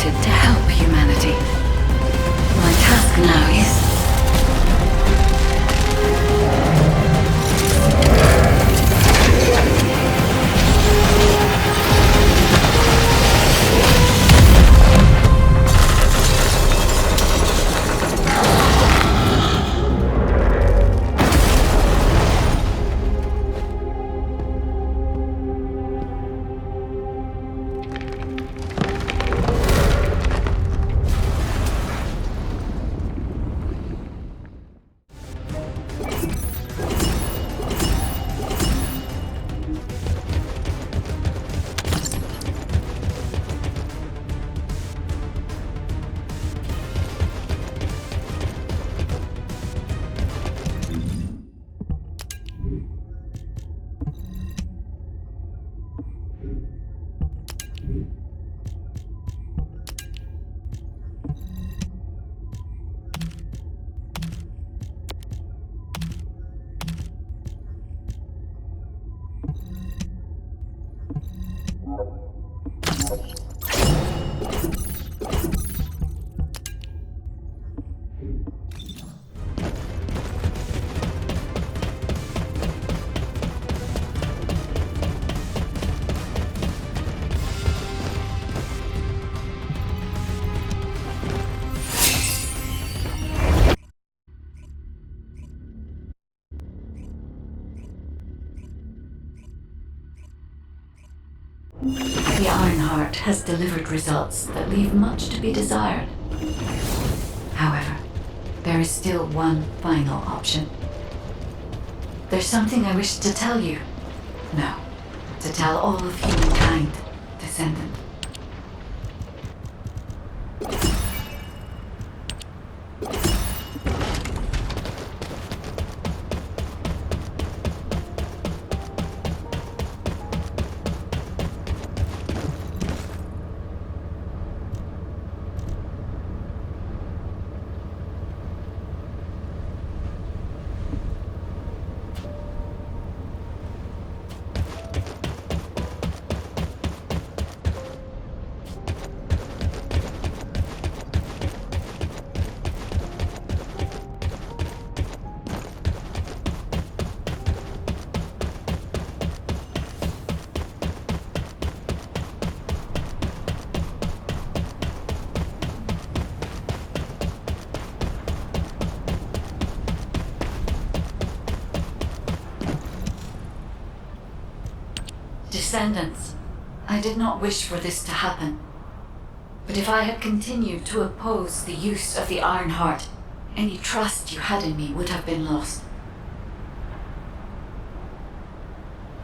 created to help humanity. My task now is... The Ironheart has delivered results that leave much to be desired. However, there is still one final option. There's something I wish to tell you. No, to tell all of humankind, Descendant. Descendants, I did not wish for this to happen. But if I had continued to oppose the use of the Ironheart, any trust you had in me would have been lost.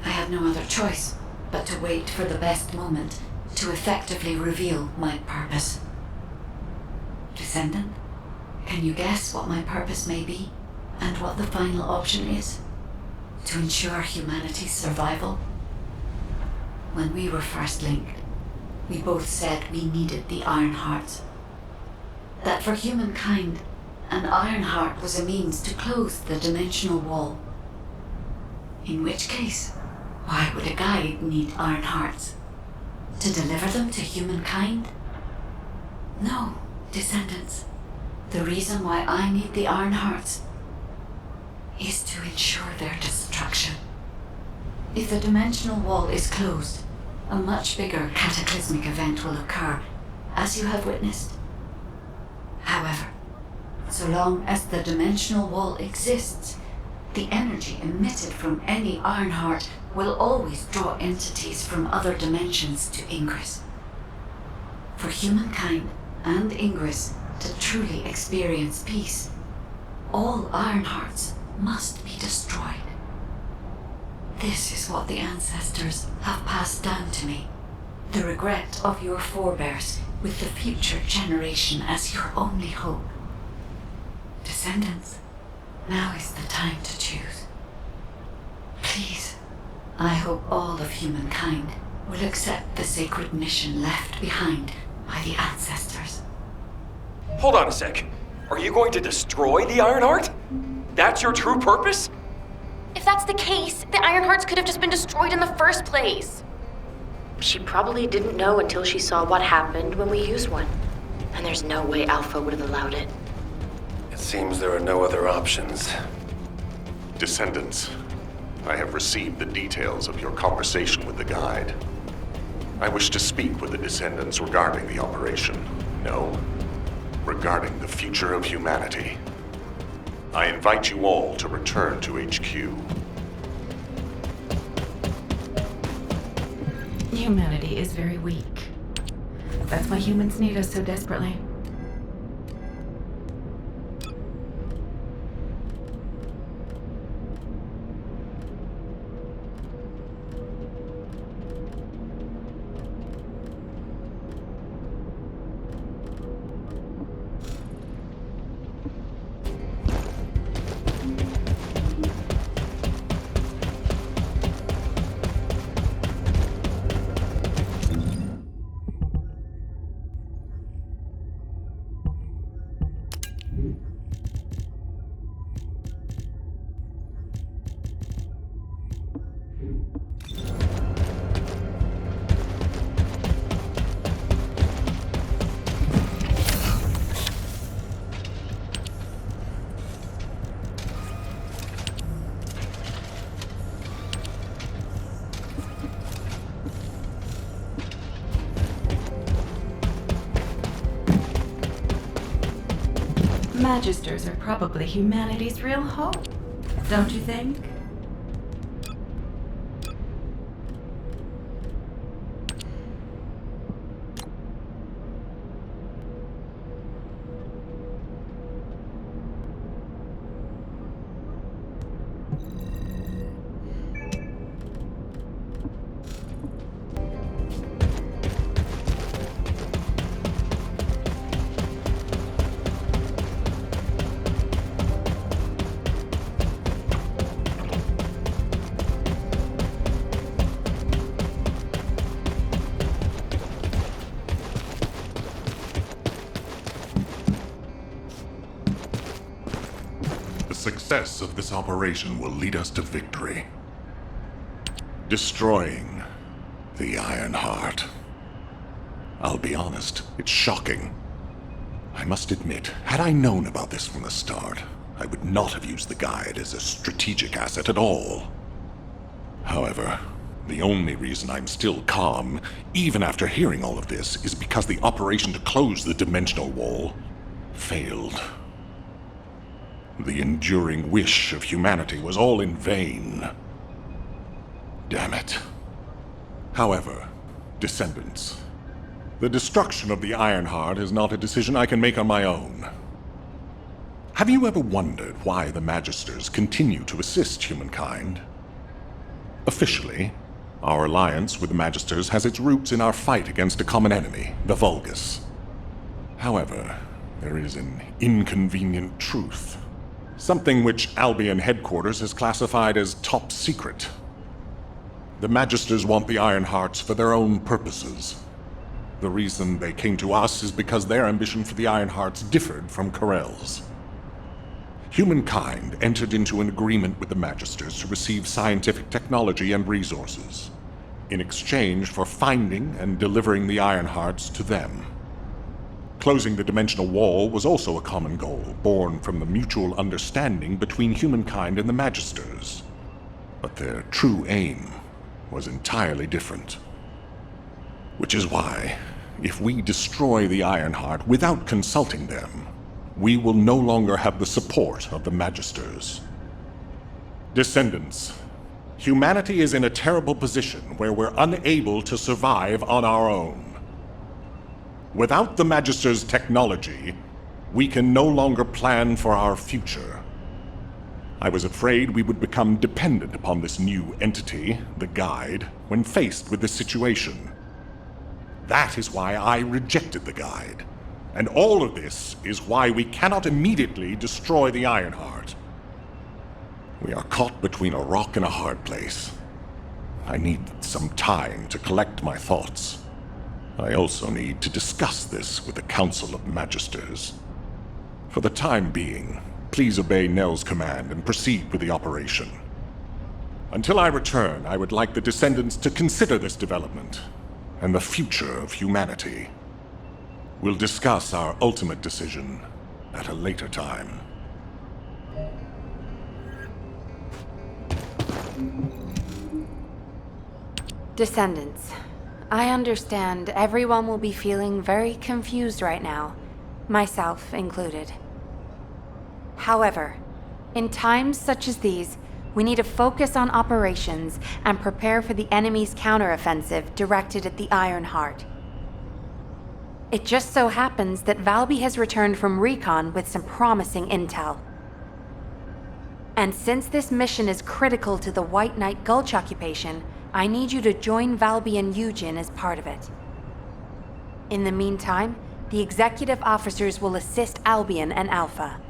I had no other choice but to wait for the best moment to effectively reveal my purpose. Descendant, can you guess what my purpose may be, and what the final option is? To ensure humanity's survival? When we were first linked, we both said we needed the Ironheart. That for humankind, an Ironheart was a means to close the dimensional wall. In which case, why would a guide need Ironhearts? To deliver them to humankind? No, Descendants. The reason why I need the Ironhearts is to ensure their destruction. If the dimensional wall is closed, a much bigger cataclysmic event will occur, as you have witnessed. However, so long as the dimensional wall exists, the energy emitted from any Ironheart will always draw entities from other dimensions to Ingress. For humankind and Ingress to truly experience peace, all Ironhearts must be destroyed. This is what the ancestors have passed down to me. The regret of your forebears with the future generation as your only hope. Descendants, now is the time to choose. Please, I hope all of humankind will accept the sacred mission left behind by the ancestors. Hold on a sec. Are you going to destroy the Ironheart? That's your true purpose? If that's the case, the Ironhearts could have just been destroyed in the first place. She probably didn't know until she saw what happened when we used one. And there's no way Alpha would have allowed it. It seems there are no other options. Descendants, I have received the details of your conversation with the guide. I wish to speak with the Descendants regarding the operation. No, regarding the future of humanity. I invite you all to return to HQ. Humanity is very weak. That's why humans need us so desperately. Magisters are probably humanity's real hope, don't you think? The success of this operation will lead us to victory. Destroying the Iron Heart. I'll be honest, it's shocking. I must admit, had I known about this from the start, I would not have used the guide as a strategic asset at all. However, the only reason I'm still calm, even after hearing all of this, is because the operation to close the dimensional wall failed. The enduring wish of humanity was all in vain. Damn it. However, Descendants, the destruction of the Iron Heart is not a decision I can make on my own. Have you ever wondered why the Magisters continue to assist humankind? Officially, our alliance with the Magisters has its roots in our fight against a common enemy, the Vulgus. However, there is an inconvenient truth. Something which Albion headquarters has classified as top secret. The Magisters want the Iron Hearts for their own purposes. The reason they came to us is because their ambition for the Iron Hearts differed from Corell's. Humankind entered into an agreement with the Magisters to receive scientific technology and resources, in exchange for finding and delivering the Iron Hearts to them. Closing the dimensional wall was also a common goal, born from the mutual understanding between humankind and the Magisters. But their true aim was entirely different. Which is why, if we destroy the Iron Heart without consulting them, we will no longer have the support of the Magisters. Descendants, humanity is in a terrible position where we're unable to survive on our own. Without the Magister's technology, we can no longer plan for our future. I was afraid we would become dependent upon this new entity, the Guide, when faced with this situation. That is why I rejected the Guide. And all of this is why we cannot immediately destroy the Iron Heart. We are caught between a rock and a hard place. I need some time to collect my thoughts. I also need to discuss this with the Council of Magisters. For the time being, please obey Nell's command and proceed with the operation. Until I return, I would like the Descendants to consider this development and the future of humanity. We'll discuss our ultimate decision at a later time. Descendants, I understand everyone will be feeling very confused right now, myself included. However, in times such as these, we need to focus on operations and prepare for the enemy's counteroffensive directed at the Iron Heart. It just so happens that Valby has returned from recon with some promising intel. And since this mission is critical to the White Knight Gulch occupation, I need you to join Valby and Eugen as part of it. In the meantime, the executive officers will assist Albion and Alpha.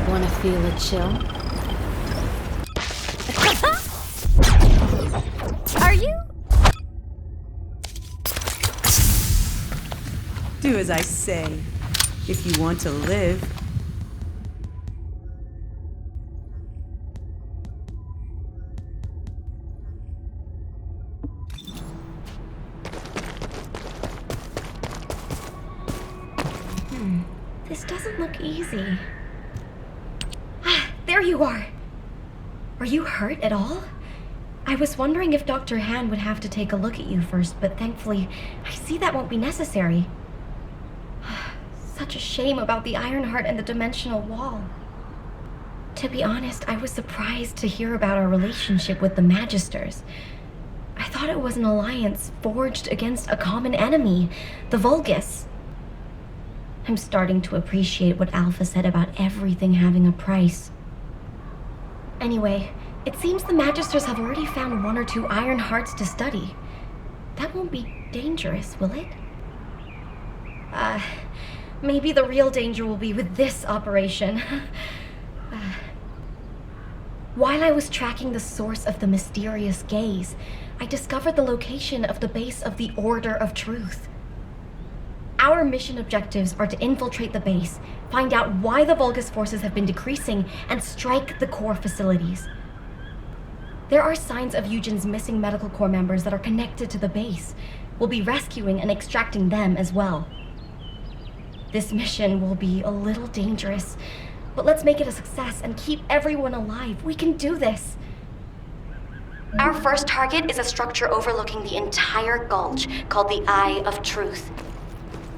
Wanna feel a chill? Are you? Do as I say, if you want to live. This doesn't look easy. There you are! Are you hurt at all? I was wondering if Dr. Han would have to take a look at you first, but thankfully, I see that won't be necessary. Such a shame about the Ironheart and the dimensional wall. To be honest, I was surprised to hear about our relationship with the Magisters. I thought it was an alliance forged against a common enemy, the Vulgus. I'm starting to appreciate what Alpha said about everything having a price. Anyway, it seems the Magisters have already found 1 or 2 Iron Hearts to study. That won't be dangerous, will it? Maybe the real danger will be with this operation. While I was tracking the source of the mysterious gaze, I discovered the location of the base of the Order of Truth. Our mission objectives are to infiltrate the base, find out why the Vulgus forces have been decreasing, and strike the core facilities. There are signs of Eugen's missing medical corps members that are connected to the base. We'll be rescuing and extracting them as well. This mission will be a little dangerous, but let's make it a success and keep everyone alive. We can do this. Our first target is a structure overlooking the entire gulch called the Eye of Truth.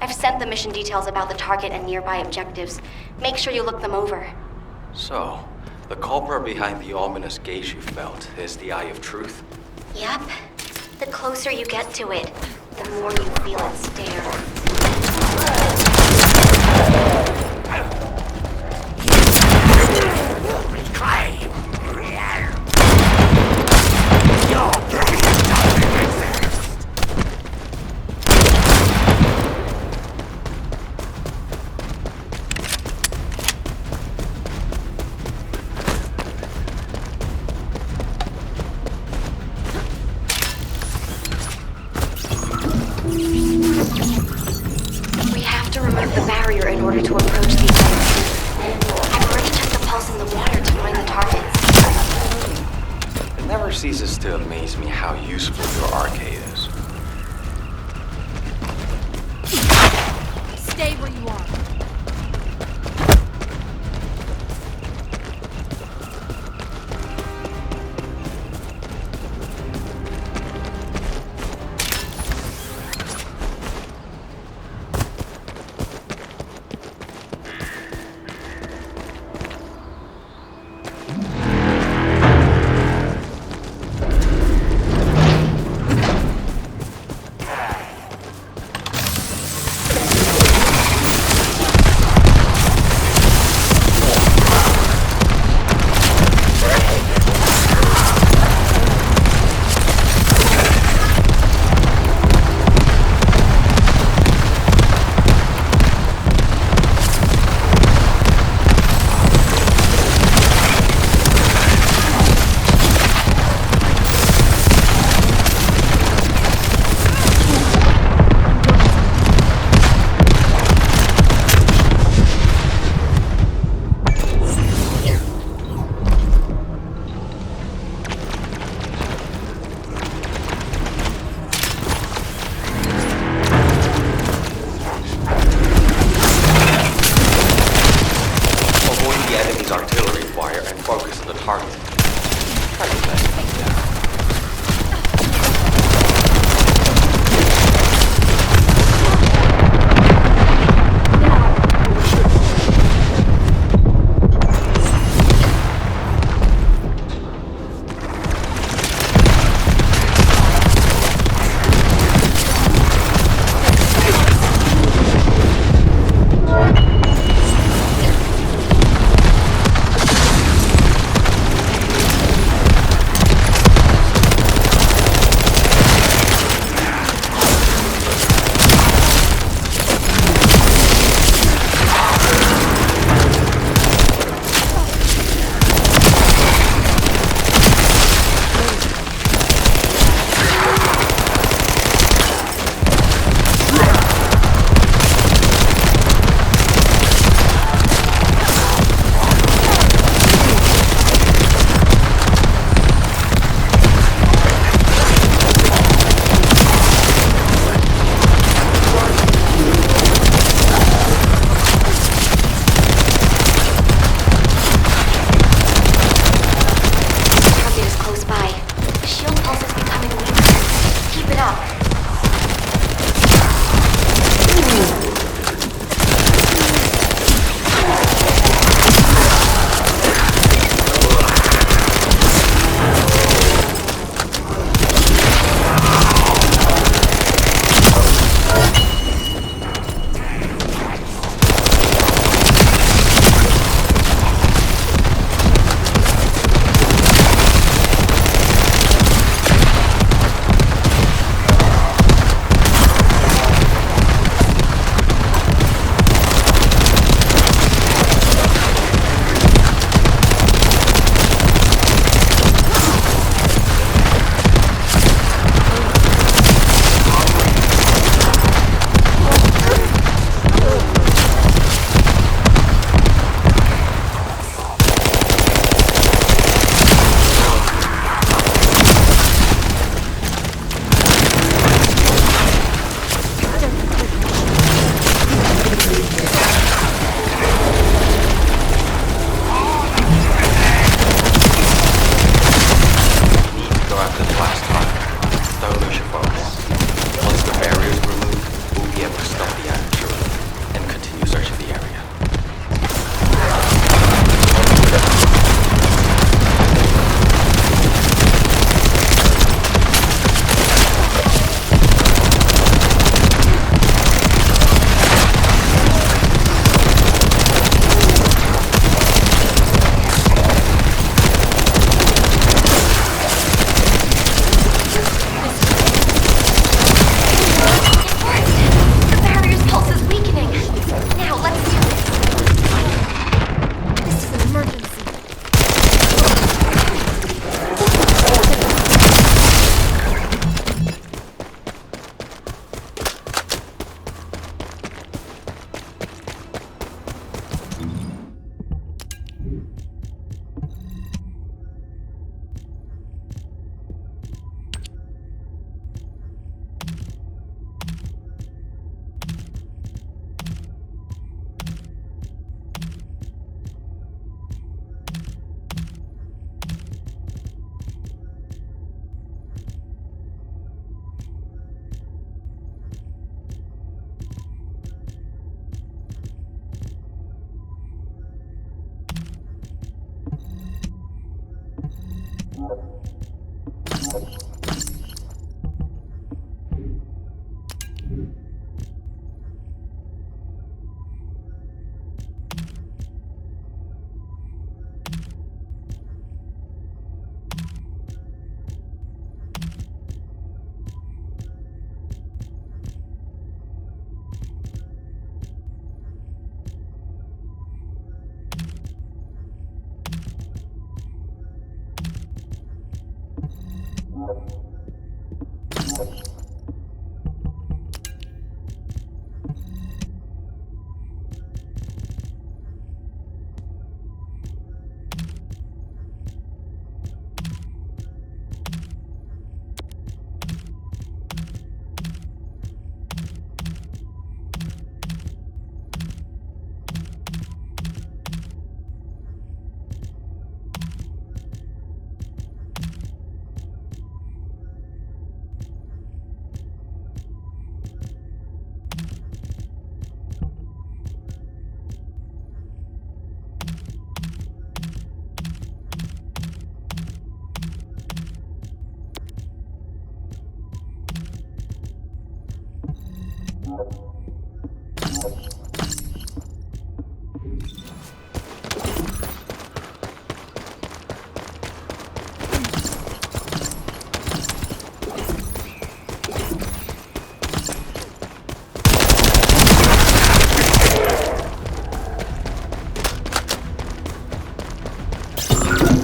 I've sent the mission details about the target and nearby objectives. Make sure you look them over. So, the culprit behind the ominous gaze you felt is the Eye of Truth? Yep. The closer you get to it, the more you feel it stare. ceases to amaze me how useful your arcade is. Stay where you are.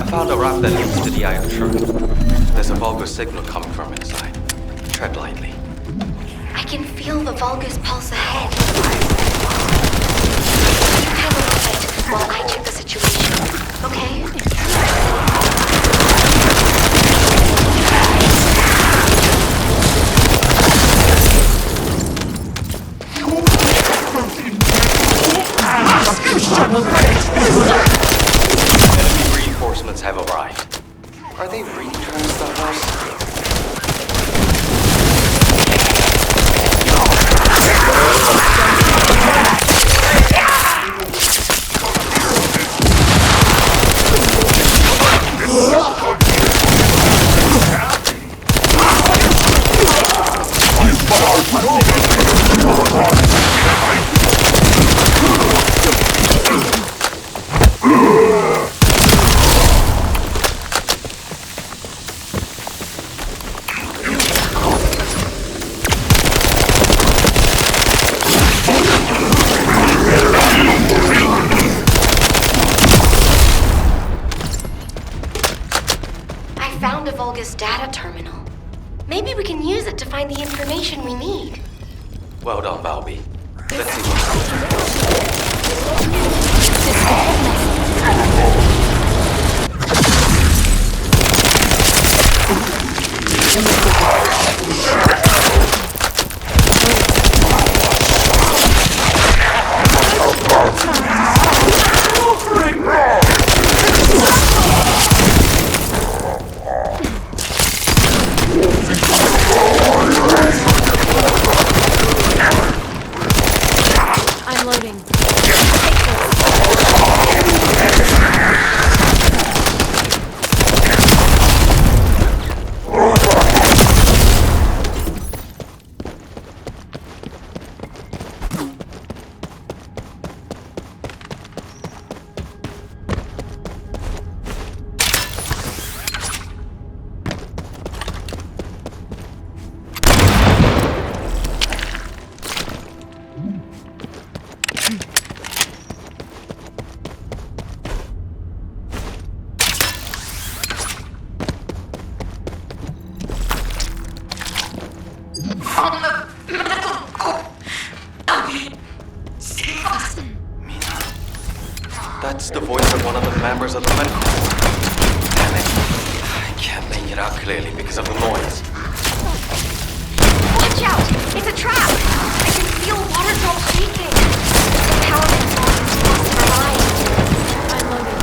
Found a route that leads to the Eye of Truth. There's a vulgar signal coming from inside. Tread lightly. I can feel the Vulgus pulse ahead. You handle the fight while I check the situation, okay? Enemy reinforcements have arrived. Are they returns the horse? Data terminal. Maybe we can use it to find the information we need. Well done, Valby. Let's see what's I'm loading. That's the voice of one of the members of the medical corps. Damn it. I can't make it out clearly because of the noise. Watch out! It's a trap! I can feel water drops shaking. The power control lost our lives. I'm loading.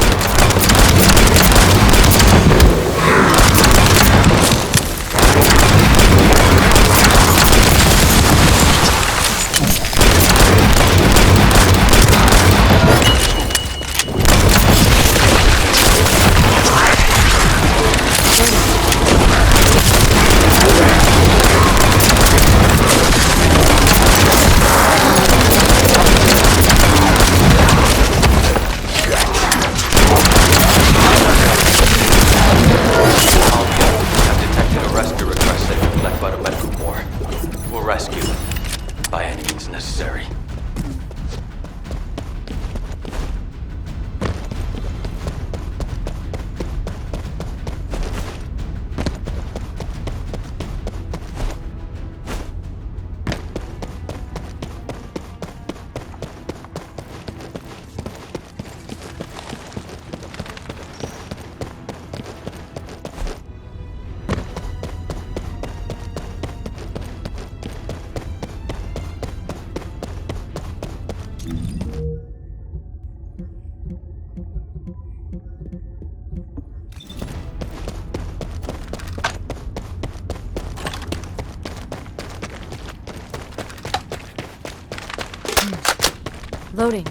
Loading.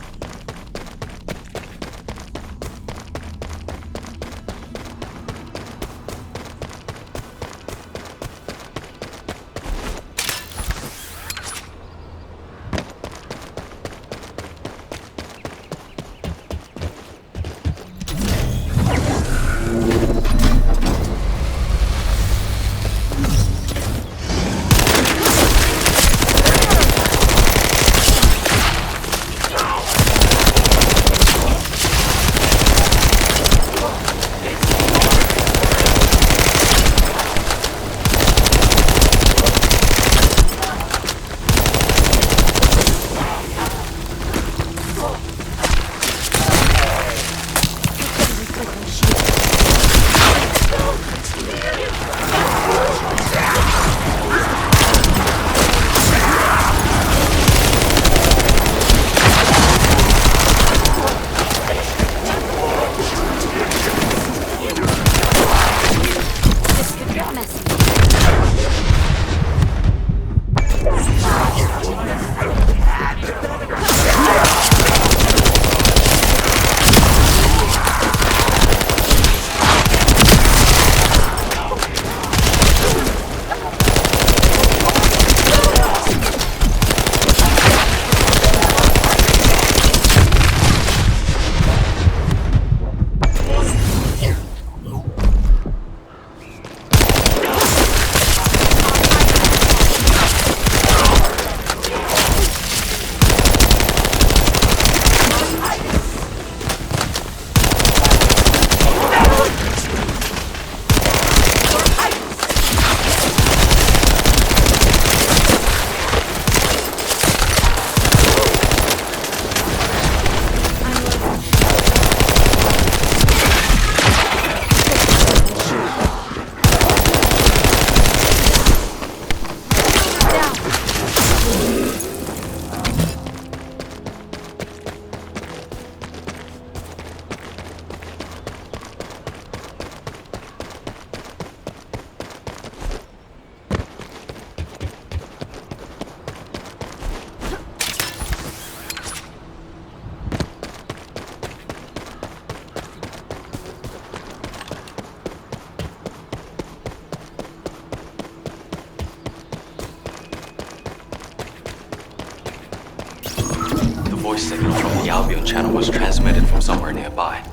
Voice signal from the Albion channel was transmitted from somewhere nearby.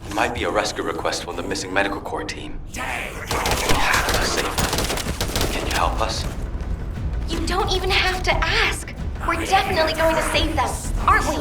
It might be a rescue request from the missing medical corps team. We have to save them. Can you help us? You don't even have to ask. We're definitely going to save them, aren't we?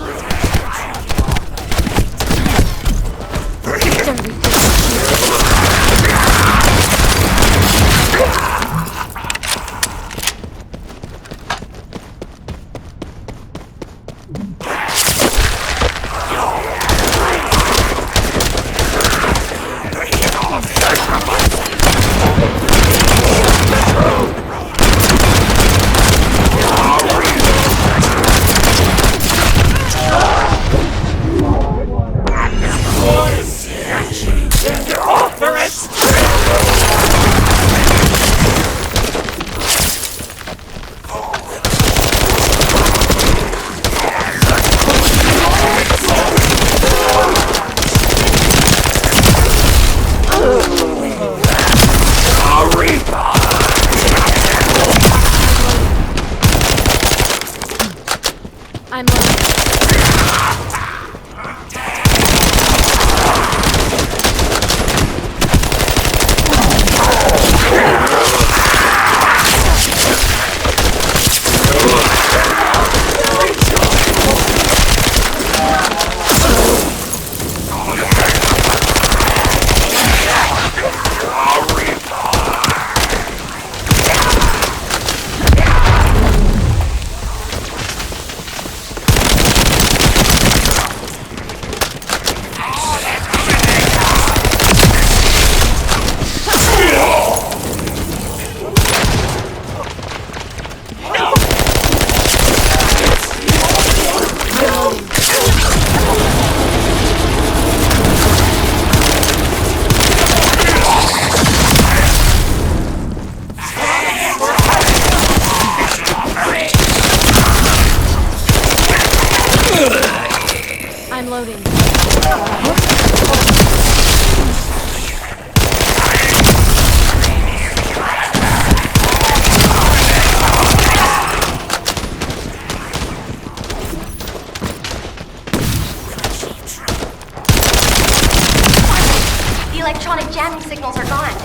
signals are gone.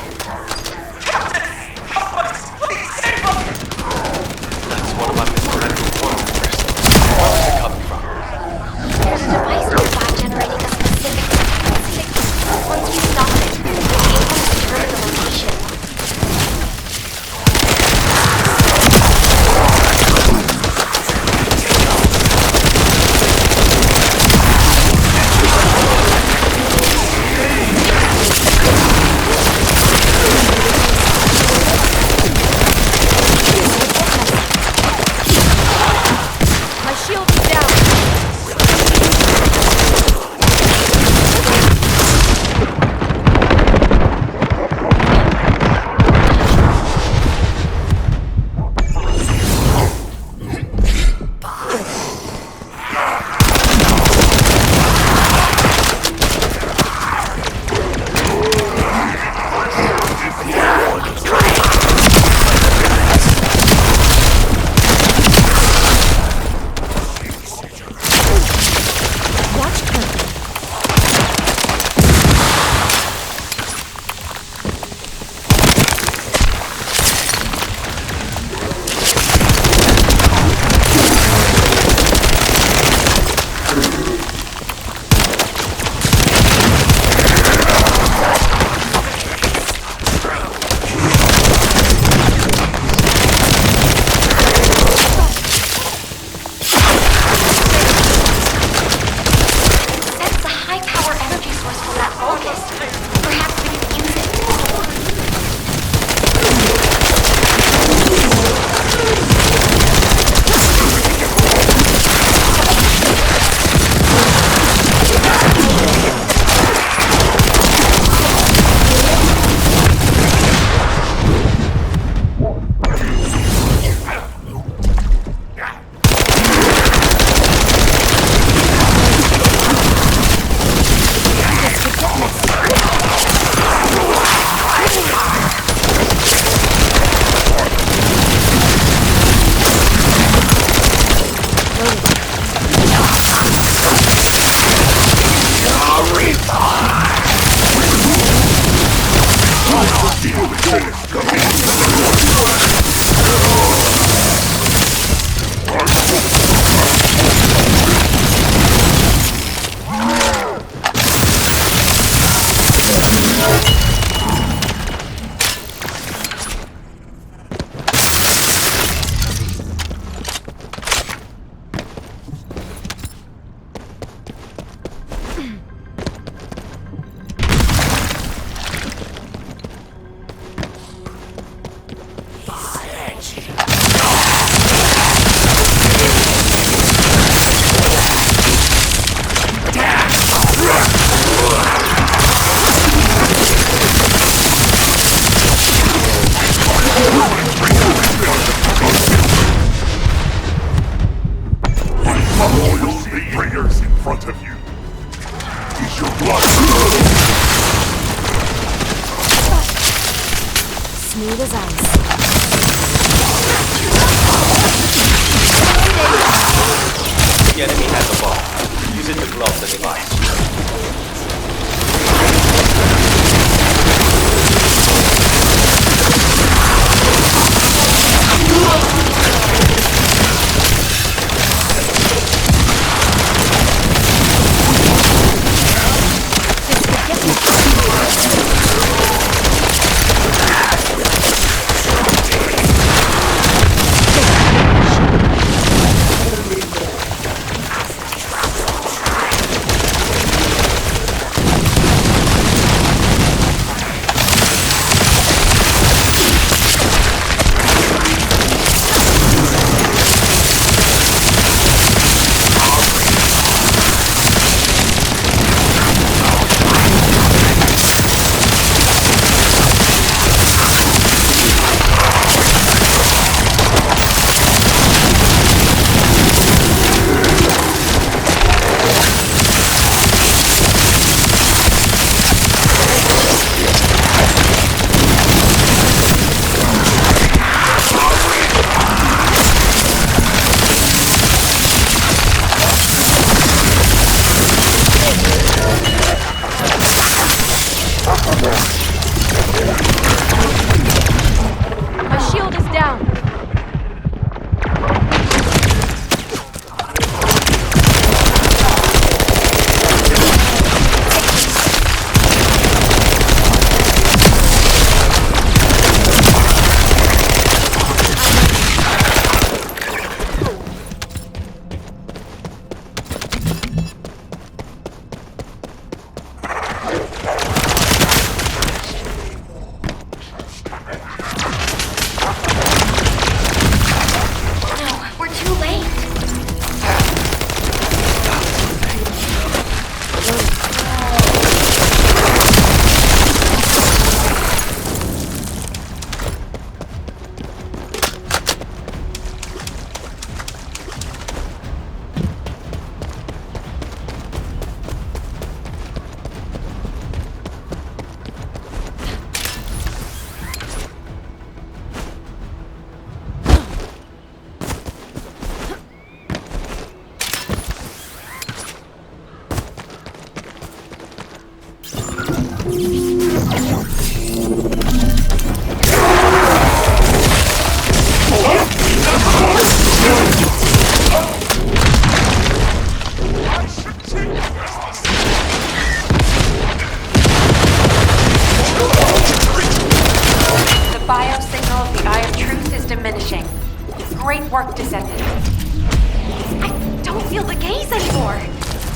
That's one of my missing medical coordinators. Where is it coming from? There's a device nearby generating a specific frequency. Once we stop it, we'll be able to determine the location. Smooth as ice. The enemy has a bomb. Use it to blow up the device. Great work, Descendant. I don't feel the gaze anymore.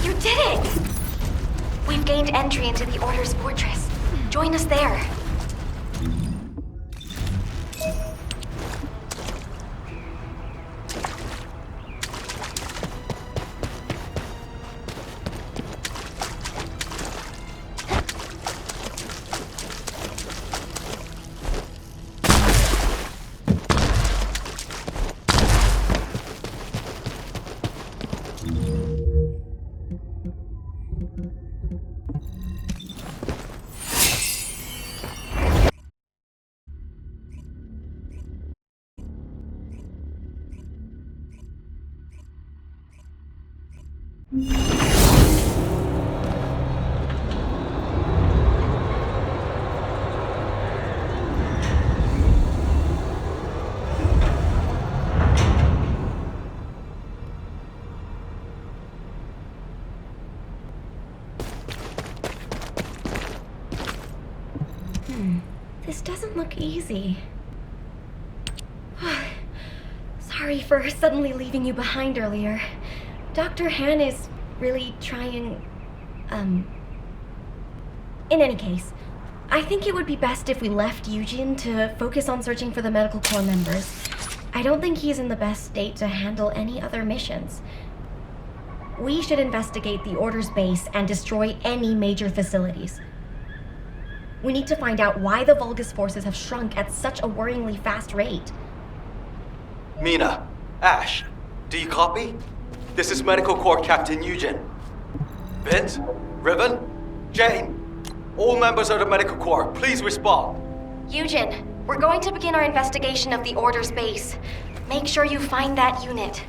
You did it! We've gained entry into the Order's fortress. Join us there. This doesn't look easy. Sorry for suddenly leaving you behind earlier. Dr. Han is really trying... In any case, I think it would be best if we left Eugene to focus on searching for the Medical Corps members. I don't think he's in the best state to handle any other missions. We should investigate the Order's base and destroy any major facilities. We need to find out why the Vulgus forces have shrunk at such a worryingly fast rate. Mina, Ash, do you copy? This is Medical Corps Captain Eugen. Vince, Riven, Jane, all members of the Medical Corps, please respond. Eugen, we're going to begin our investigation of the Order's base. Make sure you find that unit.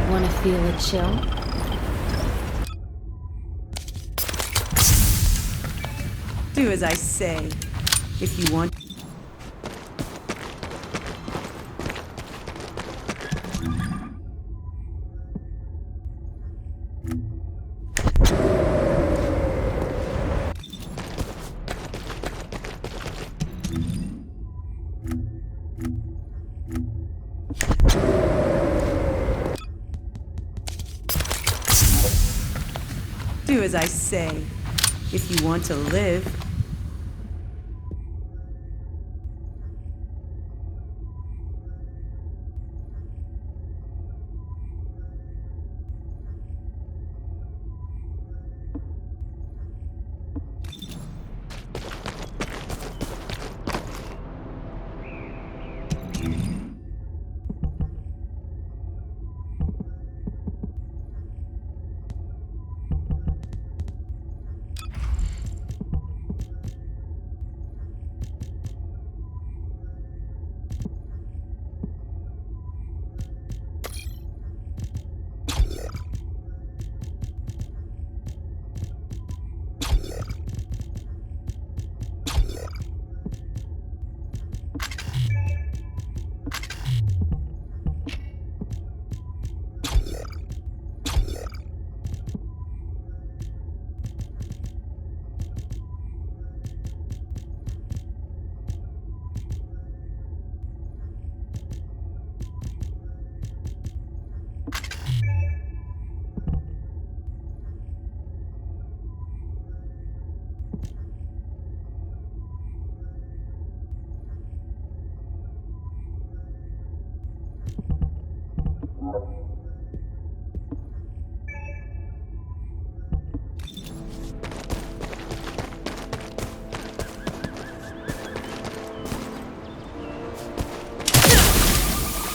Wanna feel a chill? Do as I say. If you want... as I say. If you want to live,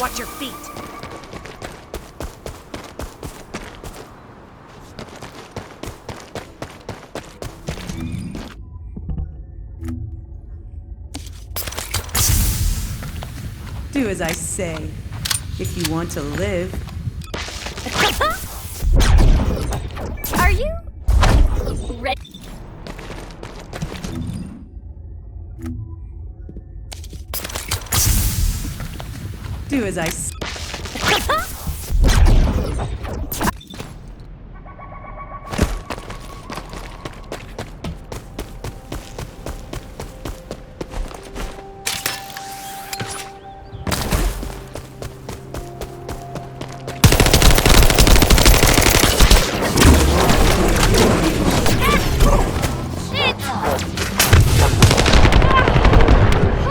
watch your feet. do as I say. If you want to live, Are you ready? do as I say.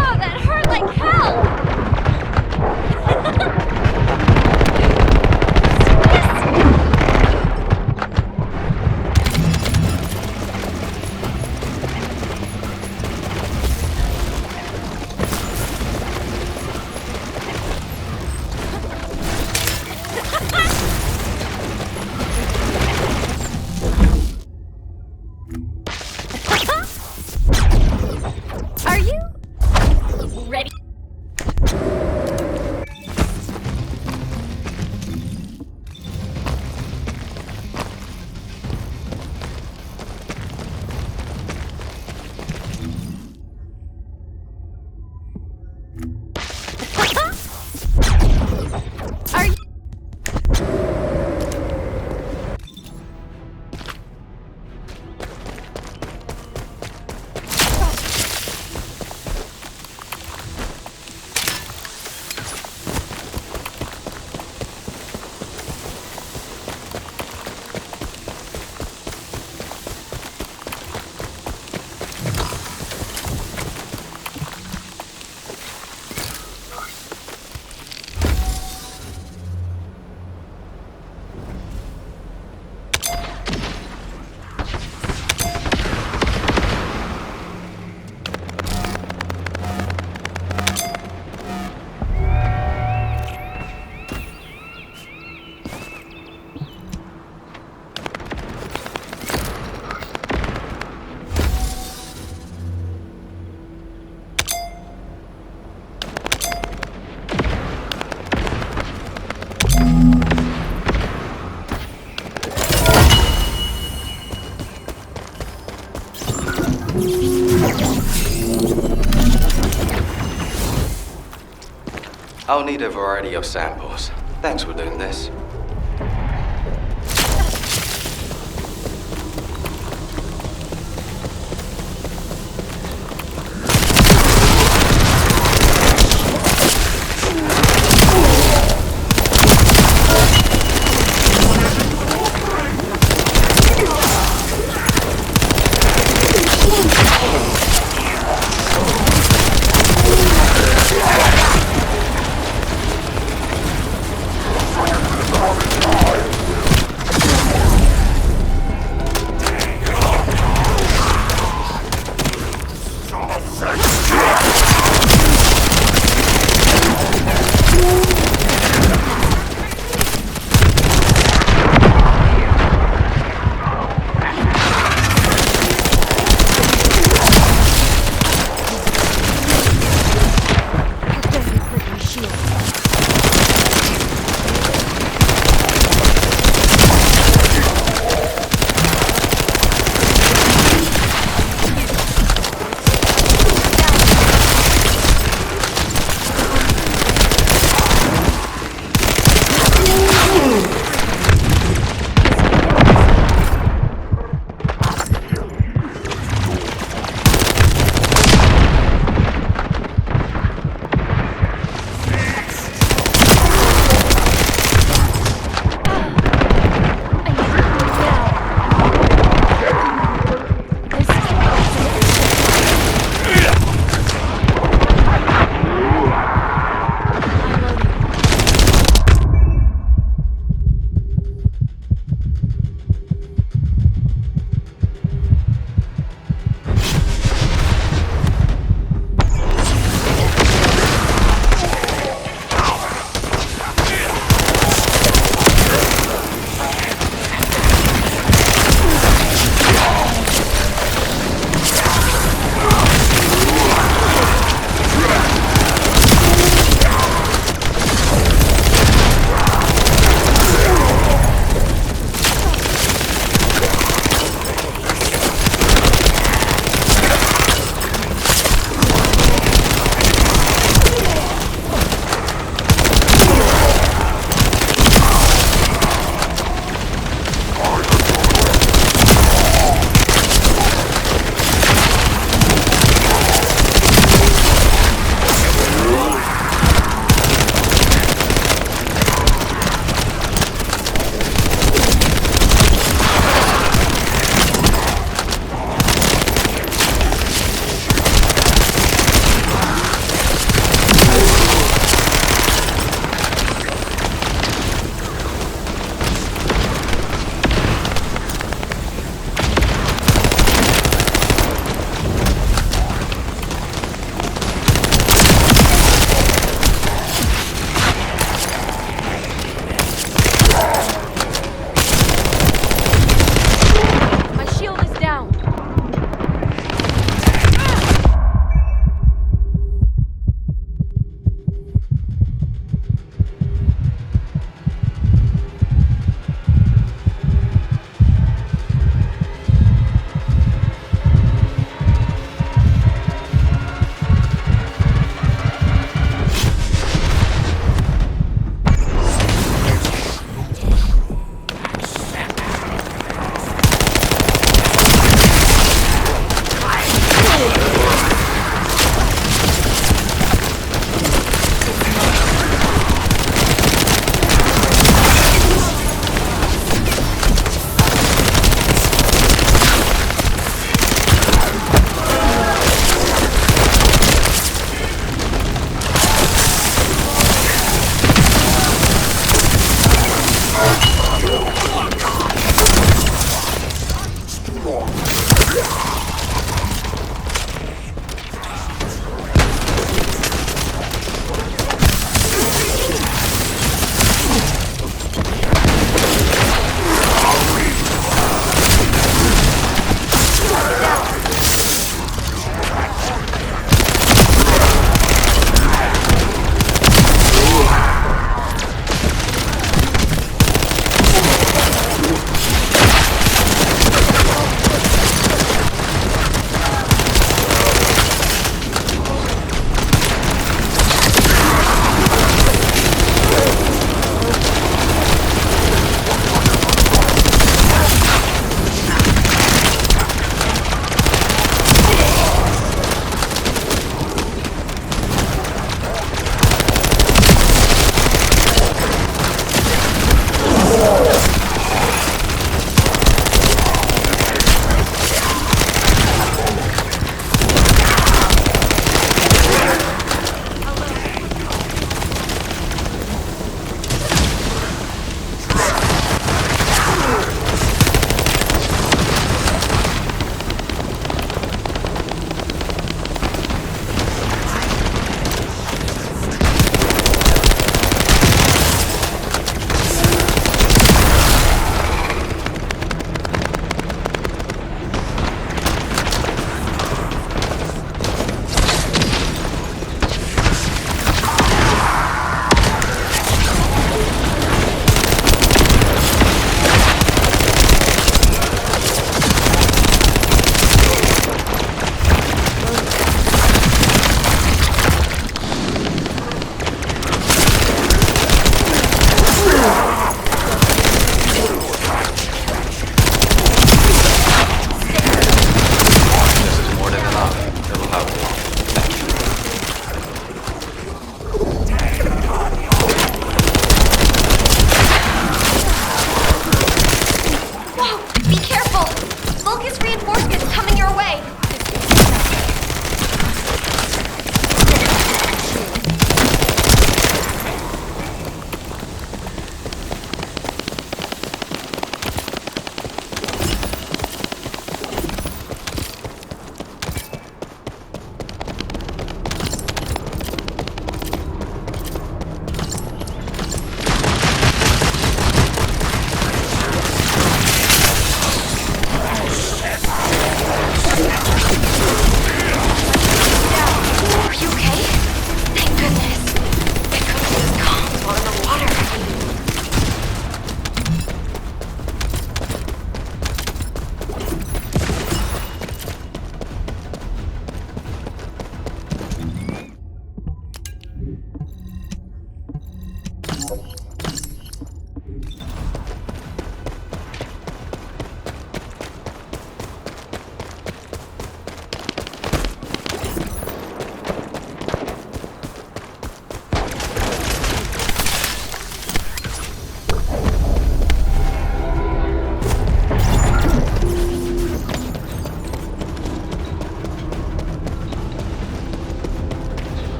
Oh, that hurt like hell! Are you ready? Are you I'll need a variety of samples. Thanks for doing this.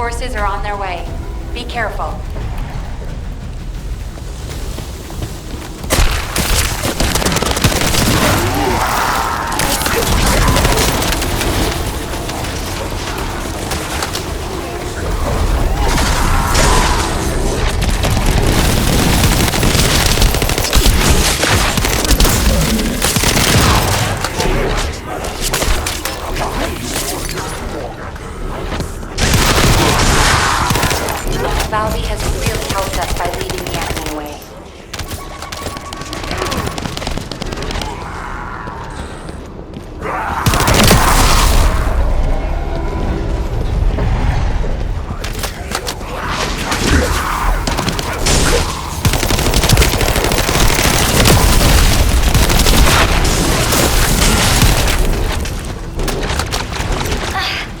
Reinforcements are on their way. Be careful. Valby has really helped us by leading the enemy away.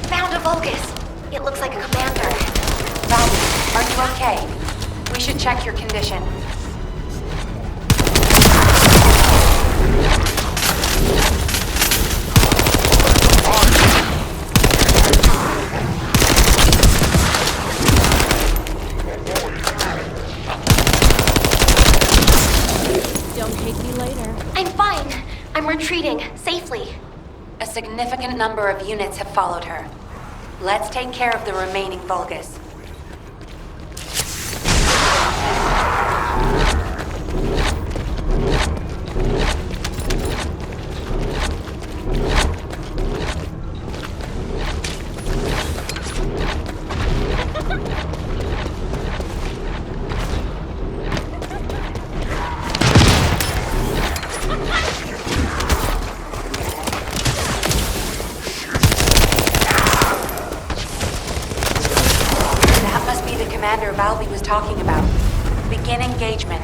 Found a Vulgus. It looks like a commander. Valby, are you okay? We should check your condition. Don't hate me later. I'm fine. I'm retreating safely. A significant number of units have followed her. Let's take care of the remaining Vulgus. That must be the commander Valby was talking about. Begin engagement.